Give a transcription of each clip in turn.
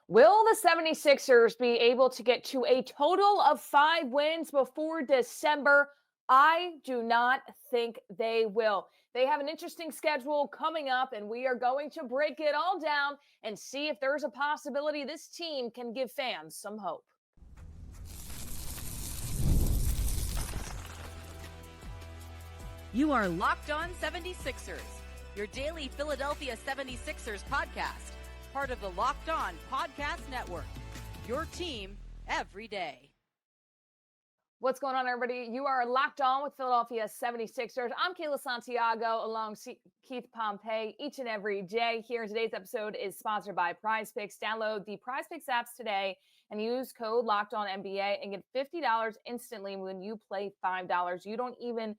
Will the 76ers be able to get to a total of 5 wins before December? I do not think they will. They have an interesting schedule coming up, and we are going to break it all down and see if there's a possibility this team can give fans some hope. You are Locked On 76ers, your daily Philadelphia 76ers podcast, part of the Locked On Podcast Network, your team every day. What's going on, everybody? You are Locked On with Philadelphia 76ers. I'm Kayla Santiago along Keith Pompey each and every day. Here, today's episode is sponsored by Prize Picks. Download the Prize Picks apps today and use code Locked On NBA and get $50 instantly when you play $5. You don't even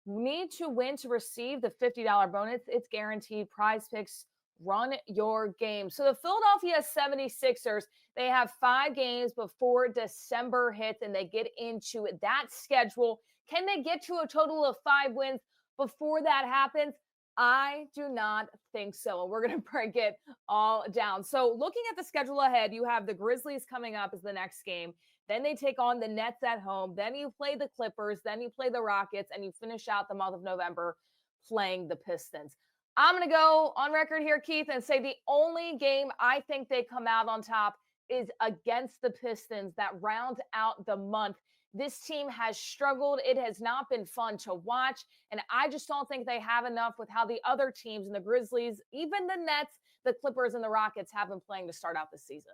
need to win to receive the $50 bonus. It's guaranteed. Prize Picks, run your game. So the Philadelphia 76ers, they have 5 games before December hits and they get into that schedule. Can they get to a total of 5 wins before that happens? I do not think so. And we're going to break it all down. So looking at the schedule ahead, you have the Grizzlies coming up as the next game. Then they take on the Nets at home. Then you play the Clippers. Then you play the Rockets. And you finish out the month of November playing the Pistons. I'm going to go on record here, Keith, and say the only game I think they come out on top is against the Pistons that rounds out the month. This team has struggled. It has not been fun to watch. And I just don't think they have enough with how the other teams and the Grizzlies, even the Nets, the Clippers, and the Rockets have been playing to start out the season.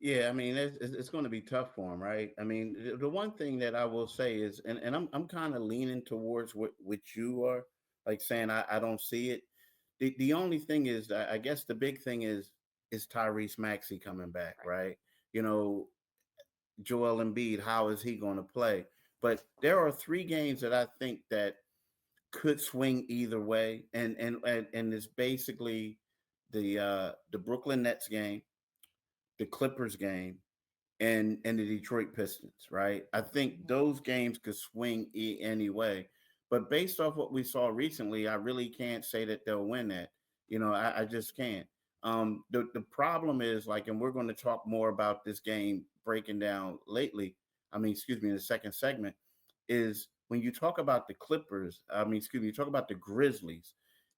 Yeah, I mean, it's going to be tough for him, right? I mean, the one thing that I will say is, and I'm kind of leaning towards what you are, like saying I don't see it. The only thing is, I guess the big thing is Tyrese Maxey coming back, right? You know, Joel Embiid, how is he going to play? But there are 3 games that I think that could swing either way, and it's basically the Brooklyn Nets game, the Clippers game, and the Detroit Pistons, right? I think those games could swing any way. But based off what we saw recently, I really can't say that they'll win that. You know, I just can't. The problem is, like, and we're going to talk more about this game breaking down lately. In the second segment, is when you talk about the Clippers, you talk about the Grizzlies,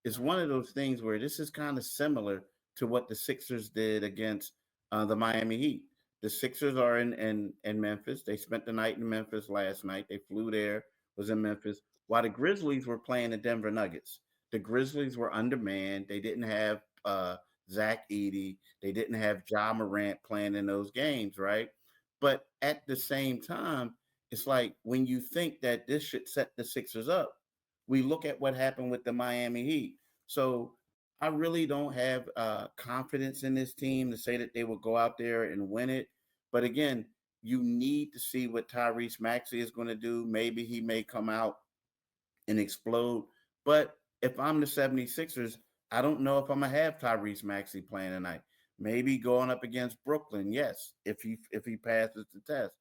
it's one of those things where this is kind of similar to what the Sixers did against the Miami Heat. The Sixers are in Memphis. They spent the night in Memphis last night. They flew there, was in Memphis, while the Grizzlies were playing the Denver Nuggets. The Grizzlies were undermanned. They didn't have Zach Edey. They didn't have Ja Morant playing in those games, right? But at the same time, it's like when you think that this should set the Sixers up, we look at what happened with the Miami Heat. So I really don't have confidence in this team to say that they will go out there and win it. But again, you need to see what Tyrese Maxey is going to do. Maybe he may come out and explode. But if I'm the 76ers, I don't know if I'm going to have Tyrese Maxey playing tonight. Maybe going up against Brooklyn, yes, if he passes the test.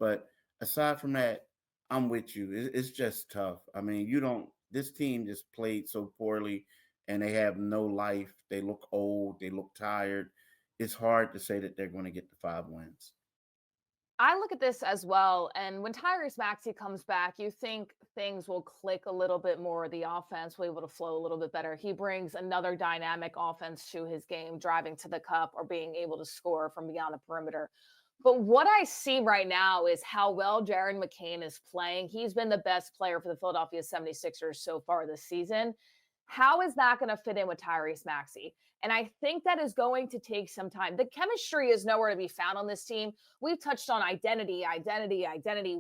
But aside from that, I'm with you. It's just tough. I mean, this team just played so poorly and they have no life. They look old. They look tired. It's hard to say that they're going to get the 5 wins. I look at this as well. And when Tyrese Maxey comes back, you think things will click a little bit more. The offense will be able to flow a little bit better. He brings another dynamic offense to his game, driving to the cup or being able to score from beyond the perimeter. But what I see right now is how well Jared McCain is playing. He's been the best player for the Philadelphia 76ers so far this season. How is that going to fit in with Tyrese Maxey? And I think that is going to take some time. The chemistry is nowhere to be found on this team. We've touched on identity.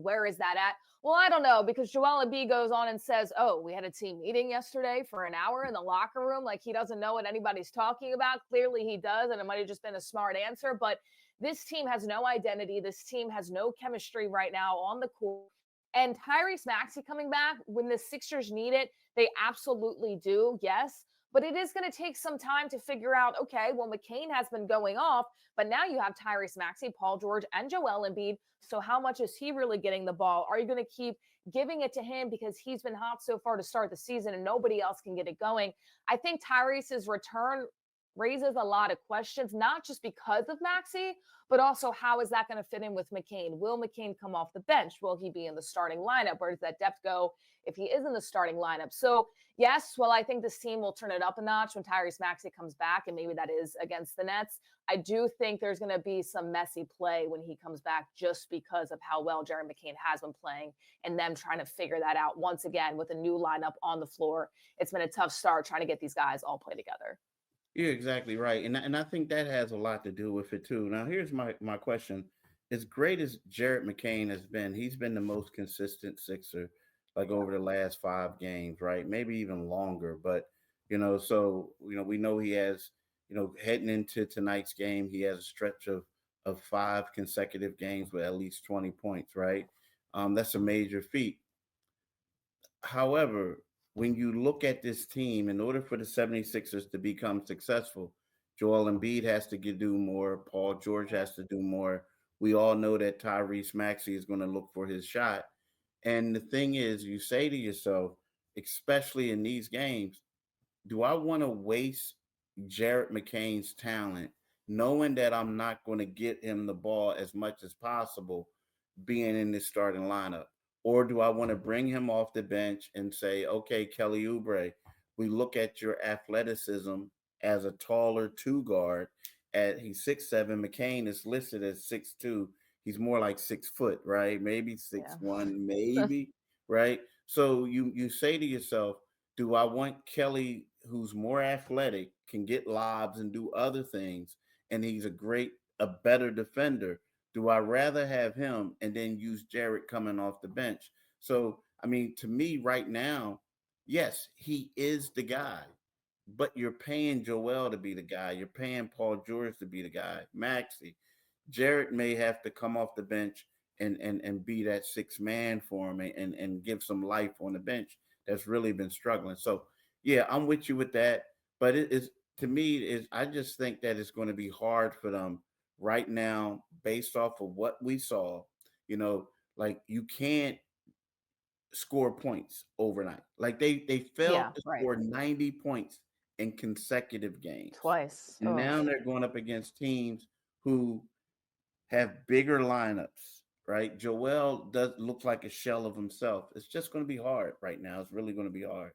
Where is that at? Well, I don't know, because Joel Embiid goes on and says, oh, we had a team meeting yesterday for an hour in the locker room. Like he doesn't know what anybody's talking about. Clearly he does, and it might have just been a smart answer. But this team has no identity. This team has no chemistry right now on the court. And Tyrese Maxey coming back when the Sixers need it, they absolutely do, yes. But it is going to take some time to figure out, okay, well, McCain has been going off, but now you have Tyrese Maxey, Paul George, and Joel Embiid. So how much is he really getting the ball? Are you going to keep giving it to him because he's been hot so far to start the season and nobody else can get it going? I think Tyrese's return raises a lot of questions, not just because of Maxey, but also how is that going to fit in with McCain? Will McCain come off the bench? Will he be in the starting lineup? Where does that depth go if he is in the starting lineup? So, yes, well, I think this team will turn it up a notch when Tyrese Maxey comes back, and maybe that is against the Nets. I do think there's going to be some messy play when he comes back just because of how well Jared McCain has been playing and them trying to figure that out once again with a new lineup on the floor. It's been a tough start trying to get these guys all play together. You're exactly right. And I think that has a lot to do with it too. Now, here's my question. As great as Jared McCain has been, he's been the most consistent Sixer like over the last 5 games, right? Maybe even longer. But, so, we know he has, heading into tonight's game, he has a stretch of 5 consecutive games with at least 20 points, right? That's a major feat. However, when you look at this team, in order for the 76ers to become successful, Joel Embiid has to do more. Paul George has to do more. We all know that Tyrese Maxey is going to look for his shot. And the thing is, you say to yourself, especially in these games, do I want to waste Jared McCain's talent knowing that I'm not going to get him the ball as much as possible being in this starting lineup? Or do I want to bring him off the bench and say, okay, Kelly Oubre, we look at your athleticism as a taller 2 guard. He's 6'7". McCain is listed as 6'2". He's more like 6 foot, right? Maybe 6'1", maybe, right? So you say to yourself, do I want Kelly, who's more athletic, can get lobs and do other things, and he's a better defender? Do I rather have him and then use Jared coming off the bench? So, I mean, to me right now, yes, he is the guy, but you're paying Joel to be the guy. You're paying Paul George to be the guy. Maxey. Jared may have to come off the bench and be that 6 man for him and give some life on the bench that's really been struggling. So, yeah, I'm with you with that. But it is, to me, I just think that it's going to be hard for them right now based off of what we saw. Like you can't score points overnight. Like they failed Yeah, to right. score 90 points in consecutive games. Twice. And Oh. now they're going up against teams who have bigger lineups, right? Joel does look like a shell of himself. It's just going to be hard right now. It's really going to be hard.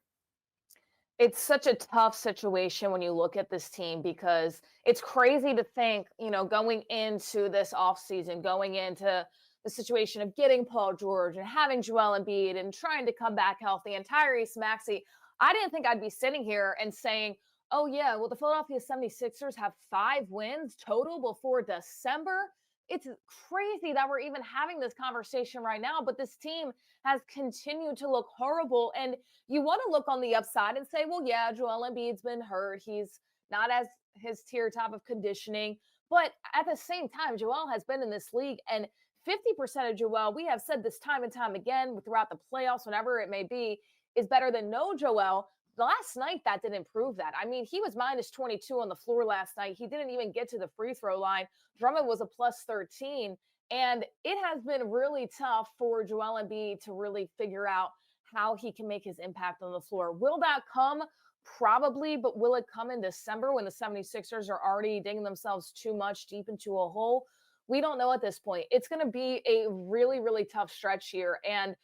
It's such a tough situation when you look at this team because it's crazy to think, going into this offseason, going into the situation of getting Paul George and having Joel Embiid and trying to come back healthy and Tyrese Maxey. I didn't think I'd be sitting here and saying, oh, yeah, well, the Philadelphia 76ers have 5 wins total before December. It's crazy that we're even having this conversation right now, but this team has continued to look horrible. And you want to look on the upside and say, well, yeah, Joel Embiid's been hurt. He's not as his tier top of conditioning. But at the same time, Joel has been in this league, and 50% of Joel, we have said this time and time again throughout the playoffs, whenever it may be, is better than no Joel. Last night, that didn't prove that. I mean, he was minus 22 on the floor last night. He didn't even get to the free throw line. Drummond was a plus 13. And it has been really tough for Joel Embiid to really figure out how he can make his impact on the floor. Will that come? Probably, but will it come in December when the 76ers are already digging themselves too much deep into a hole? We don't know at this point. It's going to be a really, really tough stretch here. And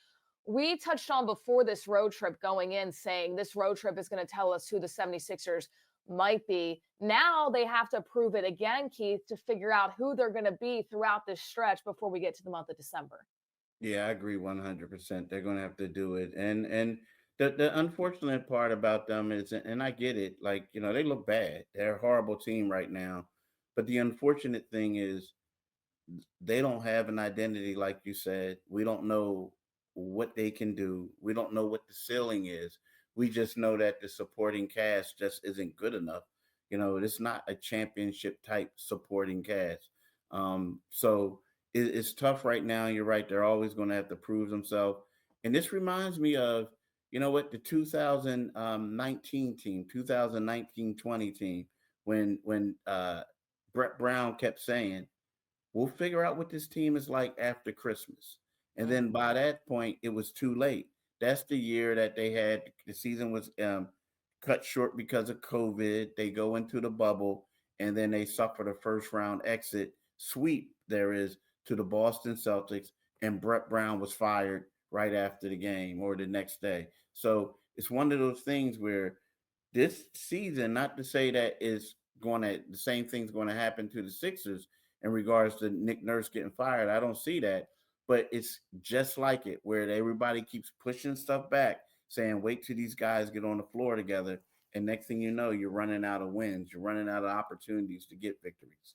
we touched on before this road trip going in saying this road trip is going to tell us who the 76ers might be. Now they have to prove it again, Keith, to figure out who they're going to be throughout this stretch before we get to the month of December. Yeah, I agree 100%. They're going to have to do it. And the unfortunate part about them is, and I get it, like, they look bad. They're a horrible team right now. But the unfortunate thing is they don't have an identity, like you said. We don't know what they can do. We don't know what the ceiling is. We just know that the supporting cast just isn't good enough. It's not a championship type supporting cast. So it's tough right now. You're right. They're always going to have to prove themselves. And this reminds me of, the 2019 team, 2019-20 team, when Brett Brown kept saying, we'll figure out what this team is like after Christmas. And then by that point, it was too late. That's the year that they had, the season was cut short because of COVID. They go into the bubble, and then they suffer the first round exit sweep. There is to the Boston Celtics, and Brett Brown was fired right after the game or the next day. So it's one of those things where this season, not to say that is going to the same thing's going to happen to the Sixers in regards to Nick Nurse getting fired. I don't see that, but it's just like it where everybody keeps pushing stuff back, saying wait till these guys get on the floor together, and next thing you know, you're running out of wins, you're running out of opportunities to get victories.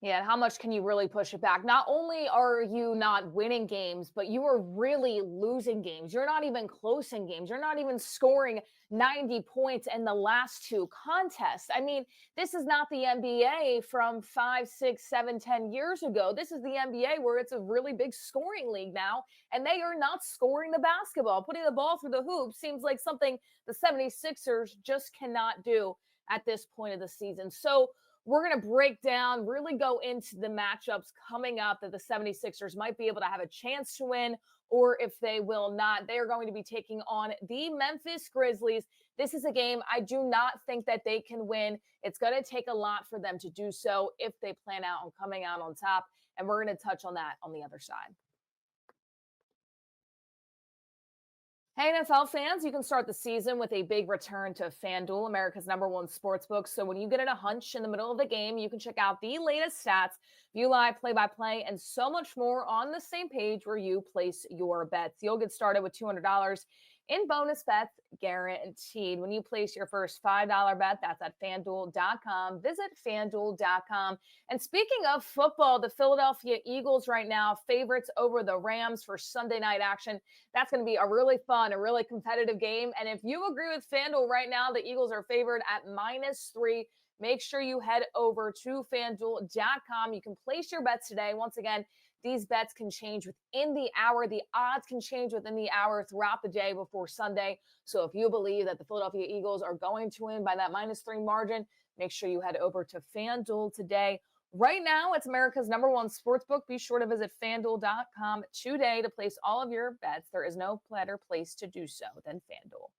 Yeah, and how much can you really push it back? Not only are you not winning games, but you are really losing games. You're not even close in games. You're not even scoring 90 points in the last two contests. I mean, this is not the NBA from 5, 6, 7, 10 years ago. This is the NBA where it's a really big scoring league now, and they are not scoring the basketball. Putting the ball through the hoop seems like something the 76ers just cannot do at this point of the season. So, we're going to break down, really go into the matchups coming up that the 76ers might be able to have a chance to win, or if they will not. They are going to be taking on the Memphis Grizzlies. This is a game I do not think that they can win. It's going to take a lot for them to do so if they plan out on coming out on top, and we're going to touch on that on the other side. Hey, NFL fans, you can start the season with a big return to FanDuel, America's #1 sportsbook. So when you get in a hunch in the middle of the game, you can check out the latest stats, view live play-by-play, and so much more on the same page where you place your bets. You'll get started with $200 in bonus bets guaranteed. When you place your first $5 bet, that's at FanDuel.com. Visit FanDuel.com. And speaking of football, the Philadelphia Eagles right now, favorites over the Rams for Sunday night action. That's going to be a really fun, a really competitive game. And if you agree with FanDuel right now, the Eagles are favored at -3. Make sure you head over to FanDuel.com. You can place your bets today. Once again, these bets can change within the hour. The odds can change within the hour throughout the day before Sunday. So if you believe that the Philadelphia Eagles are going to win by that -3 margin, make sure you head over to FanDuel today. Right now, it's America's #1 sportsbook. Be sure to visit FanDuel.com today to place all of your bets. There is no better place to do so than FanDuel.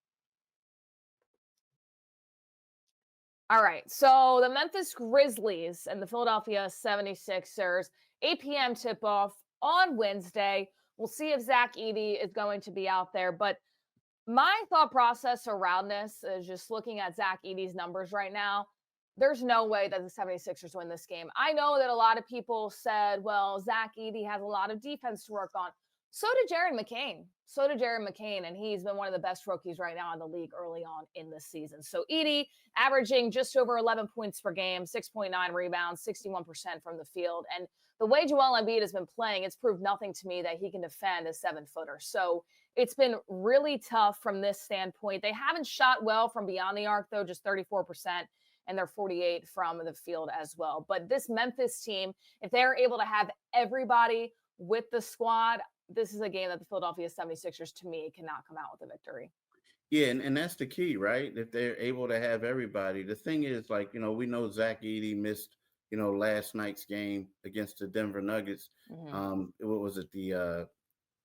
All right, so the Memphis Grizzlies and the Philadelphia 76ers, 8 p.m. tip-off on Wednesday. We'll see if Zach Edey is going to be out there. But my thought process around this is just looking at Zach Edey's numbers right now. There's no way that the 76ers win this game. I know that a lot of people said, well, Zach Edey has a lot of defense to work on. So did Jared McCain. And he's been one of the best rookies right now in the league early on in the season. So Edey averaging just over 11 points per game, 6.9 rebounds, 61% from the field. And the way Joel Embiid has been playing, it's proved nothing to me that he can defend a 7-footer. So it's been really tough from this standpoint. They haven't shot well from beyond the arc, though, just 34%. And they're 48 from the field as well. But this Memphis team, if they're able to have everybody with the squad, this is a game that the Philadelphia 76ers, to me, cannot come out with a victory. Yeah, and that's the key, right? If they're able to have everybody. The thing is, like, we know Zach Edey missed, last night's game against the Denver Nuggets. What was it? The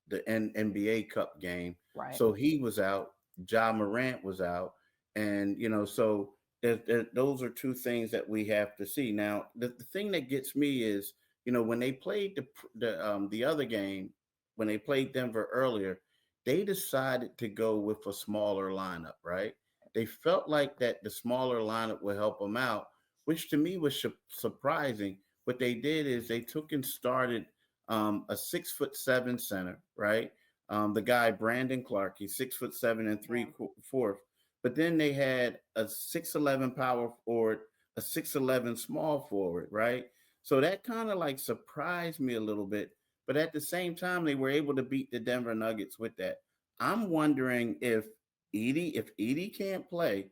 NBA Cup game. Right. So he was out. Ja Morant was out. And, so those are two things that we have to see. Now, the thing that gets me is, when they played the other game, when they played Denver earlier, they decided to go with a smaller lineup, right? They felt like that the smaller lineup would help them out, which to me was surprising. What they did is they took and started a 6'7" center, right? The guy Brandon Clark, he's 6'7" and 3/4. But then they had a 6'11" power forward, a 6'11" small forward, right? So that kind of like surprised me a little bit. But at the same time, they were able to beat the Denver Nuggets with that. I'm wondering if Edey can't play,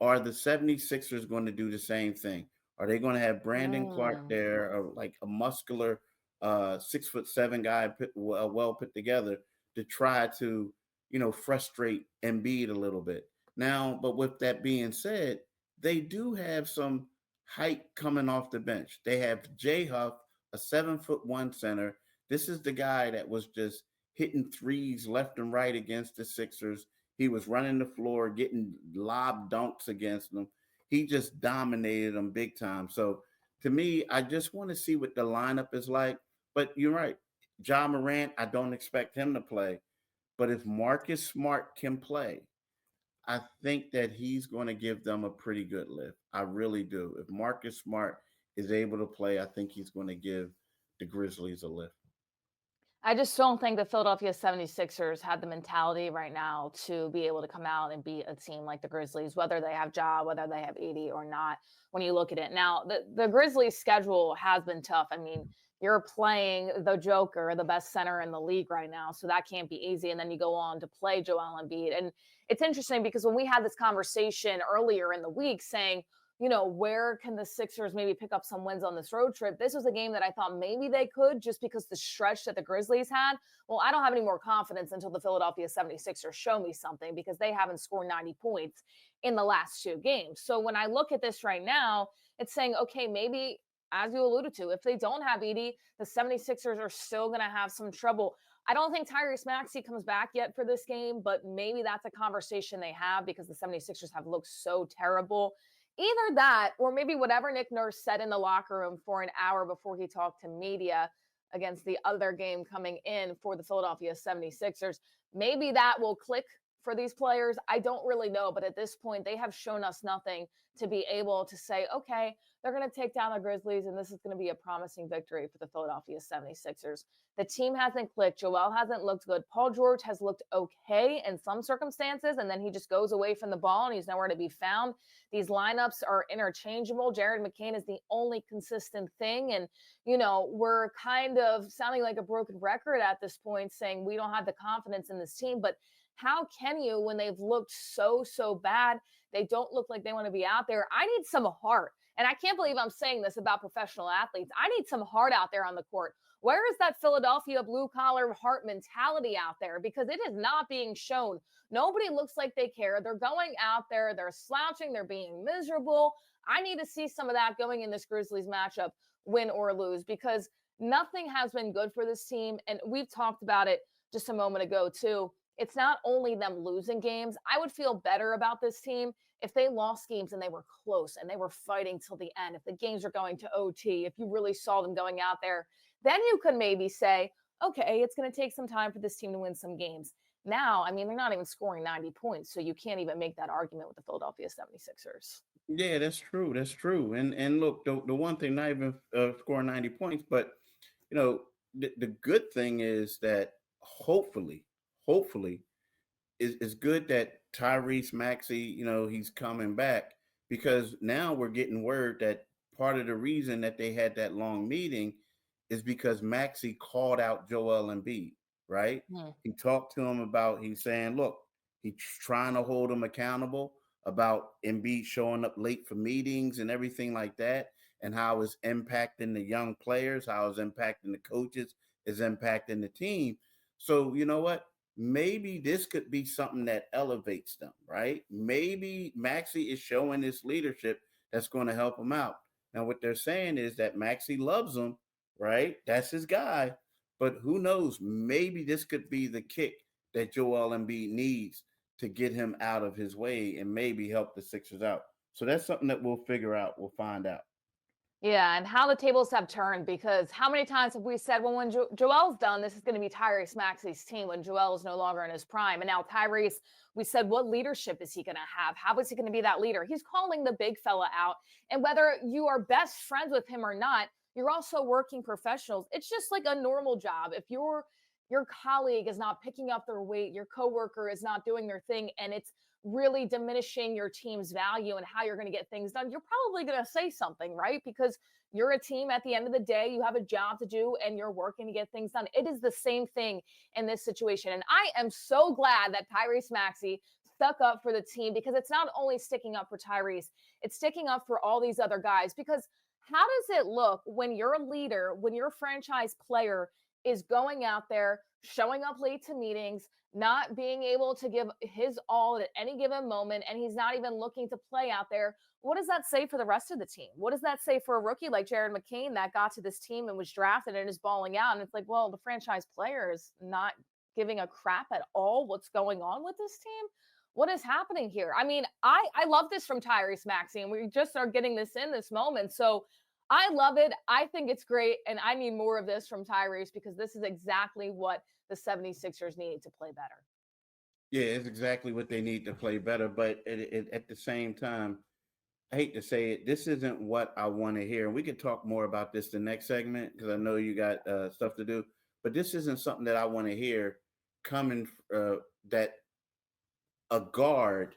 are the 76ers going to do the same thing? Are they going to have Brandon Clark there, or like a muscular 6'7" guy well put together to try to, frustrate Embiid a little bit? Now, but with that being said, they do have some height coming off the bench. They have Jay Huff, a 7'1" center. This is the guy that was just hitting threes left and right against the Sixers. He was running the floor, getting lob dunks against them. He just dominated them big time. So to me, I just want to see what the lineup is like. But you're right. Ja Morant, I don't expect him to play. But if Marcus Smart can play, I think that he's going to give them a pretty good lift. I really do. If Marcus Smart is able to play, I think he's going to give the Grizzlies a lift. I just don't think the Philadelphia 76ers have the mentality right now to be able to come out and beat a team like the Grizzlies, whether they have Ja, whether they have 80 or not, when you look at it. Now, the Grizzlies schedule has been tough. I mean, you're playing the Joker, the best center in the league right now, so that can't be easy. And then you go on to play Joel Embiid. And it's interesting because when we had this conversation earlier in the week saying, where can the Sixers maybe pick up some wins on this road trip? This was a game that I thought maybe they could just because the stretch that the Grizzlies had. Well, I don't have any more confidence until the Philadelphia 76ers show me something because they haven't scored 90 points in the last 2 games. So when I look at this right now, it's saying, okay, maybe, as you alluded to, if they don't have Edie, the 76ers are still going to have some trouble. I don't think Tyrese Maxey comes back yet for this game, but maybe that's a conversation they have because the 76ers have looked so terrible. Either that, or maybe whatever Nick Nurse said in the locker room for an hour before he talked to media against the other game coming in for the Philadelphia 76ers, maybe that will click for these players. I don't really know, but at this point, they have shown us nothing to be able to say, okay, they're going to take down the Grizzlies, and this is going to be a promising victory for the Philadelphia 76ers. The team hasn't clicked. Joel hasn't looked good. Paul George has looked okay in some circumstances, and then he just goes away from the ball, and he's nowhere to be found. These lineups are interchangeable. Jared McCain is the only consistent thing, and, we're kind of sounding like a broken record at this point, saying we don't have the confidence in this team, but how can you when they've looked so bad? They don't look like they want to be out there. I need some heart. And I can't believe I'm saying this about professional athletes. I need some heart out there on the court. Where is that Philadelphia blue-collar heart mentality out there? Because it is not being shown. Nobody looks like they care. They're going out there. They're slouching. They're being miserable. I need to see some of that going in this Grizzlies matchup, win or lose, because nothing has been good for this team. And we've talked about it just a moment ago, too. It's not only them losing games. I would feel better about this team if they lost games and they were close and they were fighting till the end, if the games are going to OT, if you really saw them going out there, then you could maybe say, okay, it's going to take some time for this team to win some games. Now, I mean, they're not even scoring 90 points, so you can't even make that argument with the Philadelphia 76ers. Yeah, that's true. That's true. And look, the one thing, not even scoring 90 points, but the good thing is that hopefully, it's good that Tyrese Maxey, he's coming back, because now we're getting word that part of the reason that they had that long meeting is because Maxey called out Joel Embiid, right? He talked to him about, he's saying, look, he's trying to hold him accountable about Embiid showing up late for meetings and everything like that, and how it's impacting the young players, how it's impacting the coaches, is impacting the team. So you know what? Maybe this could be something that elevates them, right? Maybe Maxey is showing this leadership that's going to help him out. Now, what they're saying is that Maxey loves him, right? That's his guy. But who knows? Maybe this could be the kick that Joel Embiid needs to get him out of his way and maybe help the Sixers out. So that's something that we'll figure out. We'll find out. Yeah, and how the tables have turned, because how many times have we said, well, when Joel's done, this is going to be Tyrese Maxey's team when Joel is no longer in his prime. And now Tyrese, we said, what leadership is he going to have? How is he going to be that leader? He's calling the big fella out. And whether you are best friends with him or not, you're also working professionals. It's just like a normal job. If your colleague is not picking up their weight, your coworker is not doing their thing, and it's really diminishing your team's value and how you're going to get things done, you're probably going to say something, right? Because you're a team. At the end of the day, you have a job to do and you're working to get things done. It is the same thing in this situation. And I am so glad that Tyrese Maxey stuck up for the team, because it's not only sticking up for Tyrese, it's sticking up for all these other guys. Because how does it look when you're a leader, when your franchise player is going out there, showing up late to meetings, not being able to give his all at any given moment, and he's not even looking to play out there? What does that say for the rest of the team? What does that say for a rookie like Jared McCain that got to this team and was drafted and is balling out? And it's like, well, the franchise player is not giving a crap at all what's going on with this team. what is happening here? I mean, I love this from Tyrese Maxey, and we just are getting this in this moment. So I love it. I think it's great, and I need more of this from Tyrese because this is exactly what the 76ers need to play better. Yeah, it's exactly what they need to play better. But at the same time, I hate to say it, this isn't what I want to hear. And we could talk more about this the next segment because I know you got stuff to do. But this isn't something that I want to hear coming that a guard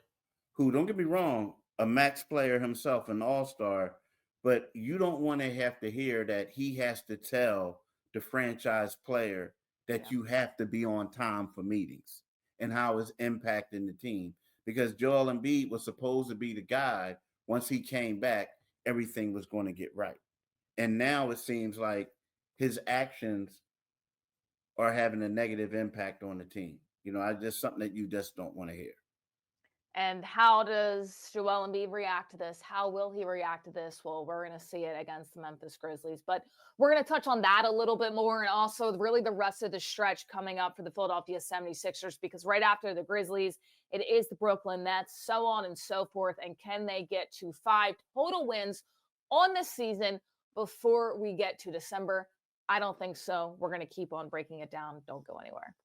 who, don't get me wrong, a max player himself, an all-star, but you don't want to have to hear that he has to tell the franchise player that Yeah. you have to be on time for meetings and how it's impacting the team. Because Joel Embiid was supposed to be the guy, once he came back, everything was going to get right. And now it seems like his actions are having a negative impact on the team. I just something that you just don't want to hear. And how does Joel Embiid react to this? How will he react to this? Well, we're going to see it against the Memphis Grizzlies, but we're going to touch on that a little bit more and also really the rest of the stretch coming up for the Philadelphia 76ers, because right after the Grizzlies, it is the Brooklyn Nets, so on and so forth. And can they get to 5 total wins on this season before we get to December? I don't think so. We're going to keep on breaking it down. Don't go anywhere.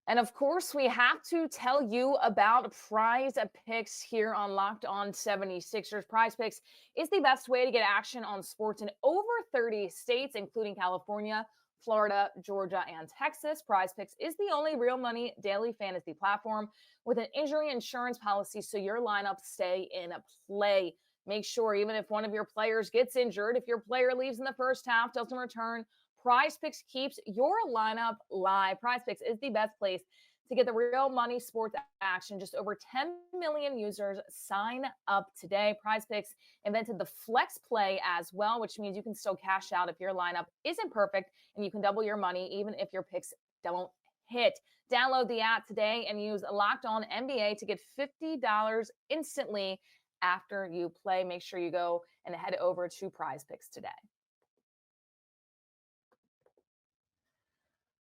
And of course, we have to tell you about Prize Picks here on Locked On 76ers. Prize Picks is the best way to get action on sports in over 30 states, including California, Florida, Georgia, and Texas. Prize Picks is the only real money daily fantasy platform with an injury insurance policy, so your lineups stay in play. Make sure, even if one of your players gets injured, if your player leaves in the first half, doesn't return, Prize Picks keeps your lineup live. Prize Picks is the best place to get the real money sports action. Just over 10 million users sign up today. Prize Picks invented the flex play as well, which means you can still cash out if your lineup isn't perfect, and you can double your money even if your picks don't hit. Download the app today and use Locked On NBA to get $50 instantly after you play. Make sure you go and head over to Prize Picks today.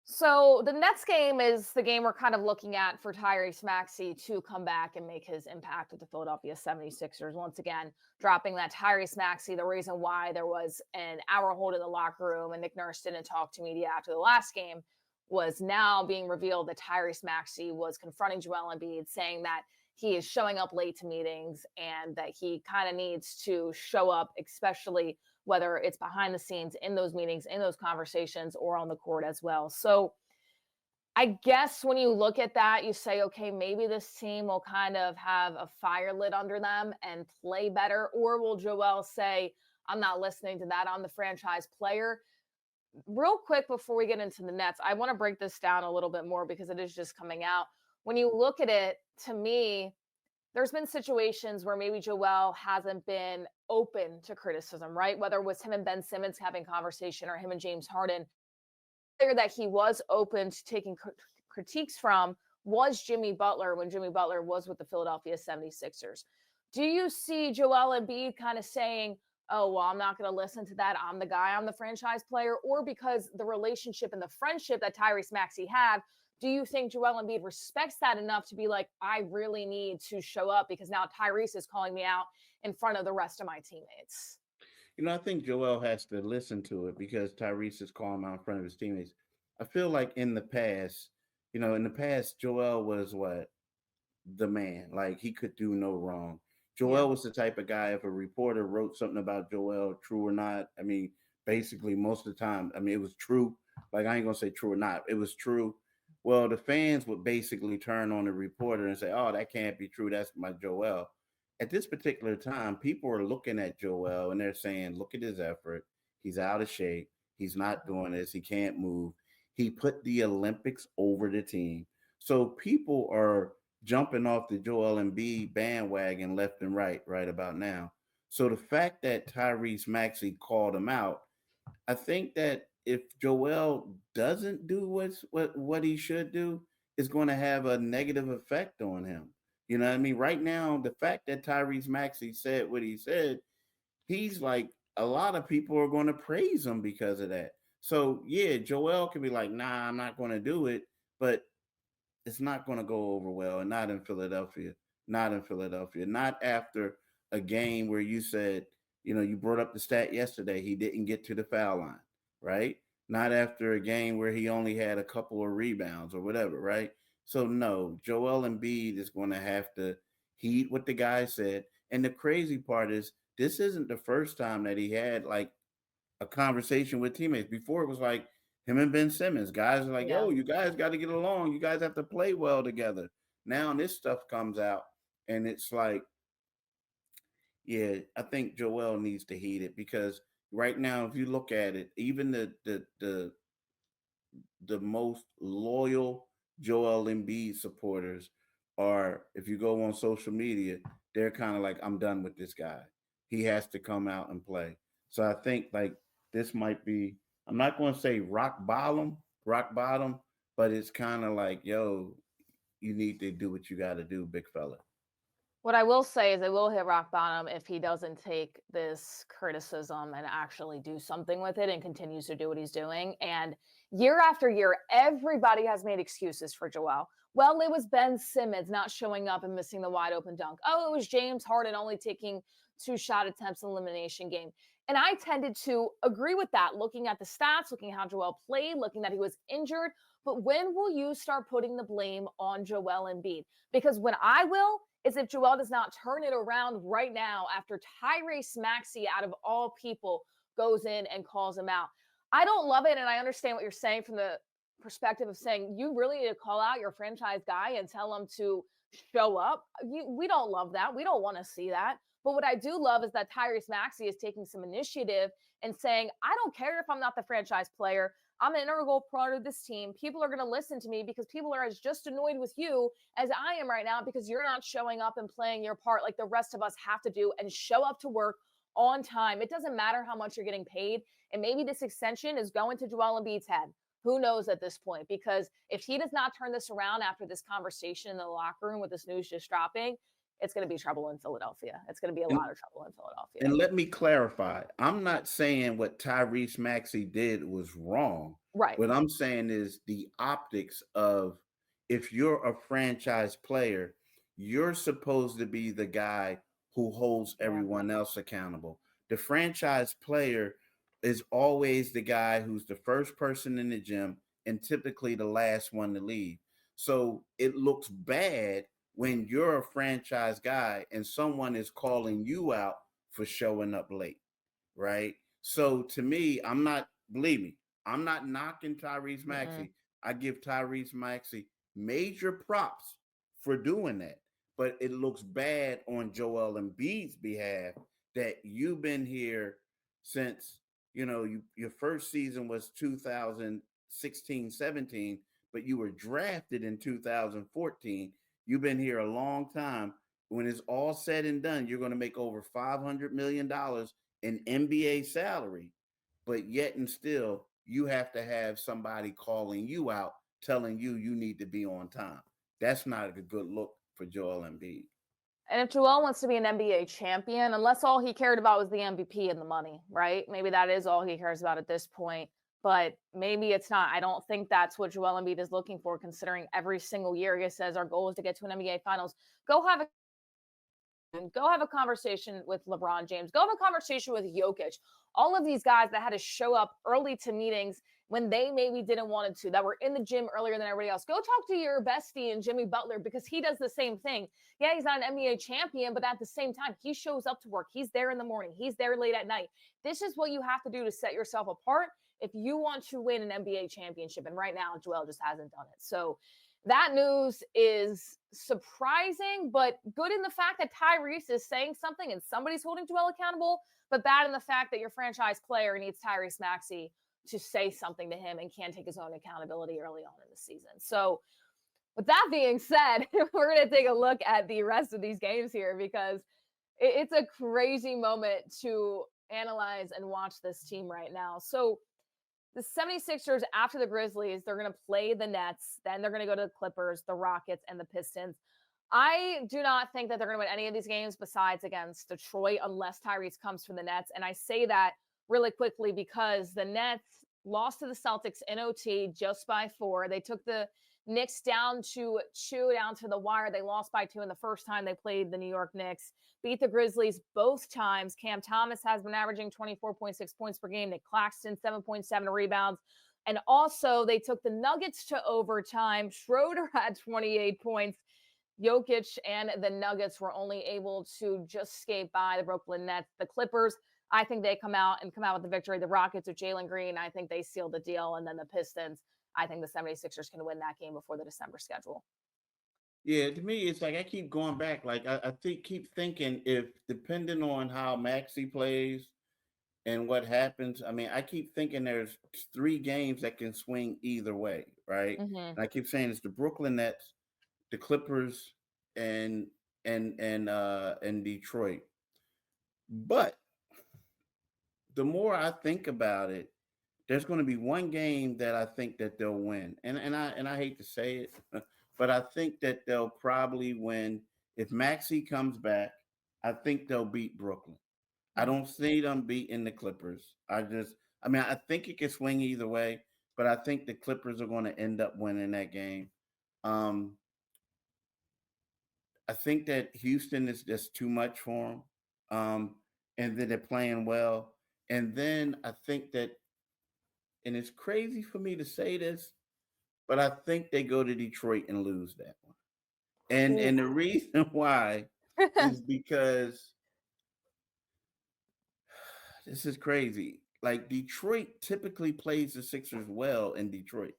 So the next game is the game we're kind of looking at for Tyrese Maxey to come back and make his impact with the Philadelphia 76ers. Once again, dropping that Tyrese Maxey, the reason why there was an hour hold in the locker room and Nick Nurse didn't talk to media after the last game was now being revealed that Tyrese Maxey was confronting Joel Embiid, saying that he is showing up late to meetings and that he kind of needs to show up, especially whether it's behind the scenes in those meetings, in those conversations, or on the court as well. So I guess when you look at that, you say, okay, maybe this team will kind of have a fire lit under them and play better. Or will Joel say, I'm not listening to that, I'm the franchise player? Real quick before we get into the Nets, I want to break this down a little bit more because it is just coming out. When you look at it, to me, there's been situations where maybe Joel hasn't been open to criticism, right? Whether it was him and Ben Simmons having conversation or him and James Harden. That he was open to taking critiques from was Jimmy Butler when Jimmy Butler was with the Philadelphia 76ers. Do you see Joel Embiid kind of saying, oh, well, I'm not going to listen to that, I'm the guy, I'm the franchise player? Or because the relationship and the friendship that Tyrese Maxey had, do you think Joel Embiid respects that enough to be like, I really need to show up because now Tyrese is calling me out in front of the rest of my teammates? I think Joel has to listen to it because Tyrese is calling him out in front of his teammates. I feel like in the past, Joel was what? The man. Like, he could do no wrong. Joel was the type of guy, if a reporter wrote something about Joel, true or not, I mean, basically most of the time, I mean, it was true. Like, I ain't going to say true or not. It was true. Well, the fans would basically turn on the reporter and say, oh, that can't be true. That's my Joel. At this particular time, people are looking at Joel and they're saying, look at his effort. He's out of shape. He's not doing this. He can't move. He put the Olympics over the team. So people are jumping off the Joel Embiid bandwagon left and right about now. So the fact that Tyrese Maxey called him out, I think that if Joel doesn't do what he should do, it's going to have a negative effect on him. You know what I mean? Right now, the fact that Tyrese Maxey said what he said, he's like, a lot of people are going to praise him because of that. So, yeah, Joel can be like, nah, I'm not going to do it. But it's not going to go over well, and not in Philadelphia. Not in Philadelphia. Not after a game where you said, you brought up the stat yesterday, he didn't get to the foul line, right? Not after a game where he only had a couple of rebounds or whatever, right? So no, Joel Embiid is going to have to heed what the guy said. And the crazy part is, this isn't the first time that he had like a conversation with teammates. Before, it was like him and Ben Simmons. Guys are like, Yeah. yo, you guys got to get along. You guys have to play well together. Now this stuff comes out, and it's like, yeah, I think Joel needs to heed it, because right now, if you look at it, even the most loyal Joel Embiid supporters are, if you go on social media, they're kind of like, I'm done with this guy. He has to come out and play. So I think like this might be, I'm not going to say rock bottom, but it's kind of like, yo, you need to do what you got to do, big fella. What I will say is it will hit rock bottom if he doesn't take this criticism and actually do something with it and continues to do what he's doing. And year after year, everybody has made excuses for Joel. Well, it was Ben Simmons not showing up and missing the wide open dunk. Oh, it was James Harden only taking 2 shot attempts in elimination game. And I tended to agree with that, looking at the stats, looking at how Joel played, looking that he was injured. But when will you start putting the blame on Joel Embiid? Because when I will is if Joel does not turn it around right now after Tyrese Maxey, out of all people, goes in and calls him out. I don't love it, and I understand what you're saying from the perspective of saying you really need to call out your franchise guy and tell him to show up. We don't love that. We don't want to see that. But what I do love is that Tyrese Maxey is taking some initiative and saying, I don't care if I'm not the franchise player. I'm an integral part of this team. People are going to listen to me because people are as just annoyed with you as I am right now because you're not showing up and playing your part like the rest of us have to do and show up to work on time. It doesn't matter how much you're getting paid. And maybe this extension is going to Joel Embiid's head. Who knows at this point? Because if he does not turn this around after this conversation in the locker room with this news just dropping, it's going to be trouble in Philadelphia. It's going to be a lot of trouble in Philadelphia. And let me clarify. I'm not saying what Tyrese Maxey did was wrong. Right. What I'm saying is the optics of, if you're a franchise player, you're supposed to be the guy who holds everyone else accountable. The franchise player is always the guy who's the first person in the gym and typically the last one to leave. So it looks bad when you're a franchise guy and someone is calling you out for showing up late, right? So to me, believe me, I'm not knocking Tyrese Maxey. I give Tyrese Maxey major props for doing that. But it looks bad on Joel Embiid's behalf that you've been here since, your first season was 2016-17, but you were drafted in 2014. You've been here a long time. When it's all said and done, you're going to make over $500 million in NBA salary. But yet and still, you have to have somebody calling you out, telling you need to be on time. That's not a good look for Joel Embiid. And if Joel wants to be an NBA champion, unless all he cared about was the MVP and the money, right? Maybe that is all he cares about at this point. But maybe it's not. I don't think that's what Joel Embiid is looking for, considering every single year he says our goal is to get to an NBA Finals. Go have a conversation with LeBron James. Go have a conversation with Jokic. All of these guys that had to show up early to meetings when they maybe didn't want to, that were in the gym earlier than everybody else. Go talk to your bestie and Jimmy Butler, because he does the same thing. Yeah, he's not an NBA champion, but at the same time, he shows up to work. He's there in the morning. He's there late at night. This is what you have to do to set yourself apart if you want to win an NBA championship. And right now, Joel just hasn't done it. So that news is surprising, but good in the fact that Tyrese is saying something and somebody's holding Joel accountable, but bad in the fact that your franchise player needs Tyrese Maxey to say something to him and can't take his own accountability early on in the season. So with that being said, we're going to take a look at the rest of these games here, because it's a crazy moment to analyze and watch this team right now. So the 76ers, after the Grizzlies, they're going to play the Nets. Then they're going to go to the Clippers, the Rockets, and the Pistons. I do not think that they're going to win any of these games besides against Detroit, unless Tyrese comes from the Nets. And I say that really quickly because the Nets lost to the Celtics in OT just by 4. They took the Knicks down to the wire. They lost by 2 in the first time they played the New York Knicks. Beat the Grizzlies both times. Cam Thomas has been averaging 24.6 points per game. Nick Claxton, 7.7 rebounds. And also, they took the Nuggets to overtime. Schroeder had 28 points. Jokic and the Nuggets were only able to just skate by the Brooklyn Nets. The Clippers, I think they come out with the victory. The Rockets with Jalen Green, I think they seal the deal. And then the Pistons, I think the 76ers can win that game before the December schedule. Yeah, to me, it's like I keep going back. Like keep thinking if depending on how Maxey plays and what happens. I mean, I keep thinking there's 3 games that can swing either way, right? Mm-hmm. And I keep saying it's the Brooklyn Nets, the Clippers, and Detroit. But the more I think about it, there's going to be one game that I think that they'll win, and I hate to say it, but I think that they'll probably win if Maxey comes back. I think they'll beat Brooklyn. I don't see them beating the Clippers. I think it can swing either way, but I think the Clippers are going to end up winning that game. I think that Houston is just too much for them, and then they're playing well. And then I think that, and it's crazy for me to say this, but I think they go to Detroit and lose that one. And the reason why is because this is crazy. Like Detroit typically plays the Sixers well in Detroit.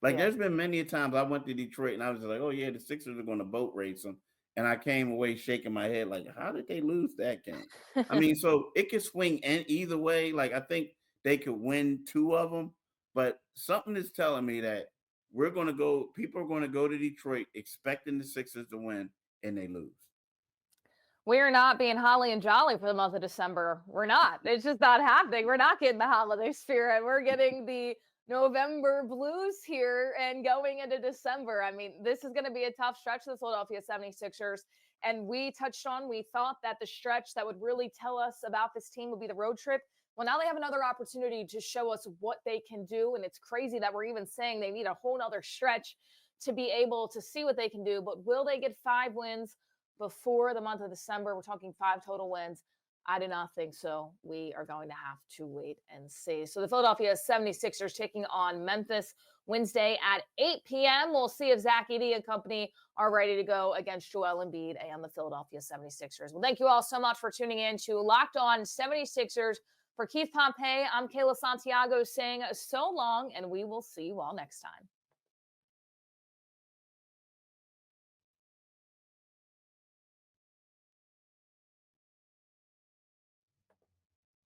Like there's been many times I went to Detroit and I was like, oh yeah, the Sixers are going to boat race them. And I came away shaking my head like, how did they lose that game? I mean, so it could swing either way. Like I think they could win 2 of them, but something is telling me that people are going to go to Detroit expecting the Sixers to win and they lose. We're not being holly and jolly for the month of December. We're not. It's just not happening. We're not getting the holiday spirit. We're getting the November blues here and going into December. I mean, this is going to be a tough stretch for the Philadelphia 76ers. And we thought that the stretch that would really tell us about this team would be the road trip. Well, now they have another opportunity to show us what they can do. And it's crazy that we're even saying they need a whole nother stretch to be able to see what they can do. But will they get 5 wins before the month of December? We're talking 5 total wins. I do not think so. We are going to have to wait and see. So the Philadelphia 76ers taking on Memphis Wednesday at 8 p.m. We'll see if Zach Edey and company are ready to go against Joel Embiid and the Philadelphia 76ers. Well, thank you all so much for tuning in to Locked On 76ers. For Keith Pompey, I'm Kayla Santiago saying so long, and we will see you all next time.